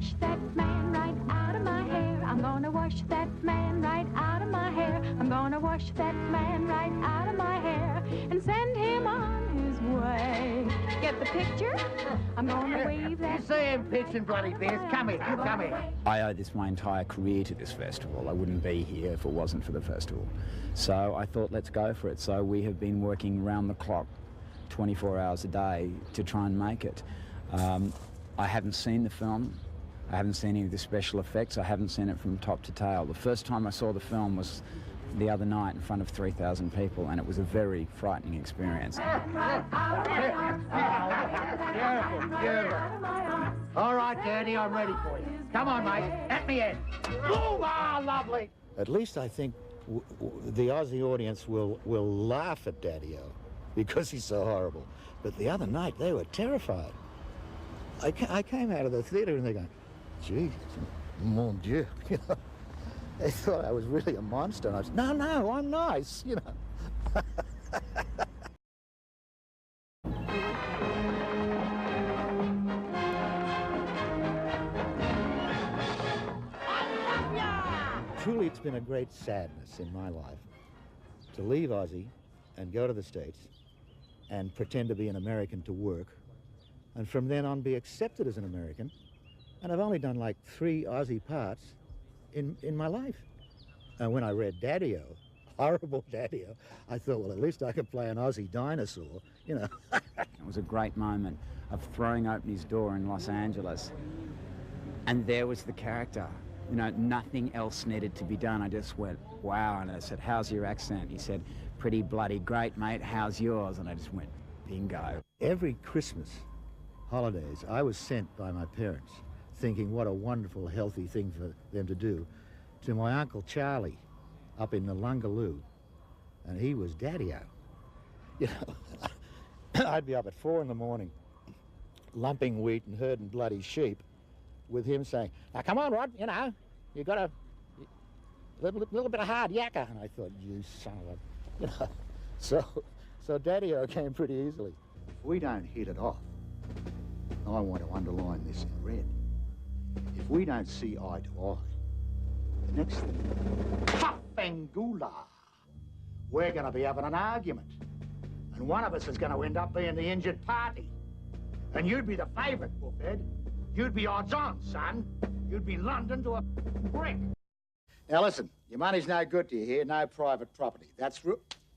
wash that man right out of my hair. I'm gonna wash that man right out of my hair. I'm gonna wash that man right out of my hair and send him on his way. Get the picture? I'm gonna wave that. You see him pitching, bloody bears. Come here, come here. I owe my entire career to this festival. I wouldn't be here if it wasn't for the festival. So I thought, let's go for it. So we have been working round the clock, 24 hours a day, to try and make it. I haven't seen the film. I haven't seen any of the special effects. I haven't seen it from top to tail. The first time I saw the film was the other night in front of 3,000 people, and it was a very frightening experience. Beautiful, beautiful. All right, Daddy, I'm ready for you. Come on, mate, at me in. Oh, wow, lovely. At least I think the Aussie audience will laugh at Daddy-O because he's so horrible. But the other night, they were terrified. I came out of the theatre and they're going, gee, mon Dieu, you know. They thought I was really a monster. And I said, no, no, I'm nice, you know. Truly, it's been a great sadness in my life to leave Aussie and go to the States and pretend to be an American to work, and from then on be accepted as an American. And I've only done like 3 Aussie parts in my life. And when I read Daddy-O, horrible Daddy-O, I thought, well, at least I could play an Aussie dinosaur, you know. It was a great moment of throwing open his door in Los Angeles, and there was the character. You know, nothing else needed to be done. I just went, wow, and I said, how's your accent? He said, pretty bloody great, mate, how's yours? And I just went, bingo. Every Christmas holidays, I was sent by my parents, thinking what a wonderful, healthy thing for them to do, to my Uncle Charlie up in the Lungaloo, and he was Daddy-O. You know, I'd be up at 4 in the morning, lumping wheat and herding bloody sheep, with him saying, now come on, Rod, you know, you got a little bit of hard yakka. And I thought, you son of a, you know. So Daddy-O came pretty easily. If we don't hit it off, I want to underline this in red. If we don't see eye to eye, the next thing, Puffengula, we're going to be having an argument. And one of us is going to end up being the injured party. And you'd be the favourite, Buffhead. You'd be odds on, son. You'd be London to a brick. Now listen, your money's no good to you here, no private property. That's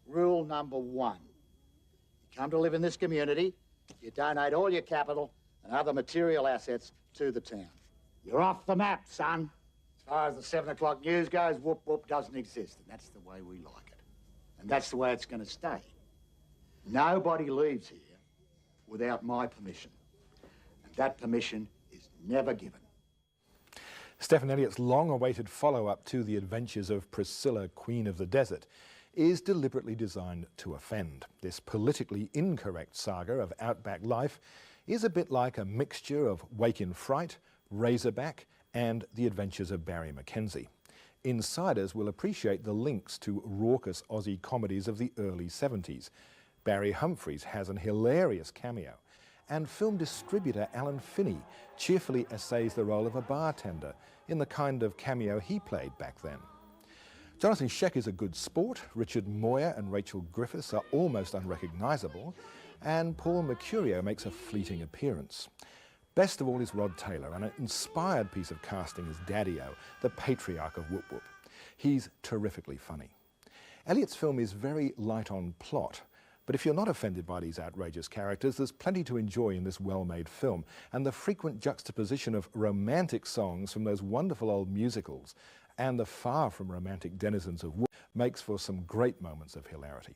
rule number 1. You come to live in this community, you donate all your capital and other material assets to the town. You're off the map, son. As far as the 7 o'clock news goes, Woop Woop doesn't exist, and that's the way we like it. And that's the way it's going to stay. Nobody leaves here without my permission. And that permission is never given. Stephan Elliott's long-awaited follow-up to The Adventures of Priscilla, Queen of the Desert, is deliberately designed to offend. This politically incorrect saga of outback life is a bit like a mixture of Wake in Fright, Razorback and The Adventures of Barry Mackenzie. Insiders will appreciate the links to raucous Aussie comedies of the early 70s. Barry Humphries has an hilarious cameo, and film distributor Alan Finney cheerfully essays the role of a bartender in the kind of cameo he played back then. Jonathan Sheck is a good sport, Richard Moyer and Rachel Griffiths are almost unrecognisable, and Paul Mercurio makes a fleeting appearance. Best of all is Rod Taylor, and an inspired piece of casting is Daddy-O, the patriarch of Woop Woop. He's terrifically funny. Elliott's film is very light on plot, but if you're not offended by these outrageous characters, there's plenty to enjoy in this well-made film, and the frequent juxtaposition of romantic songs from those wonderful old musicals and the far from romantic denizens of Woop makes for some great moments of hilarity.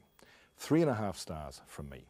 3.5 stars from me.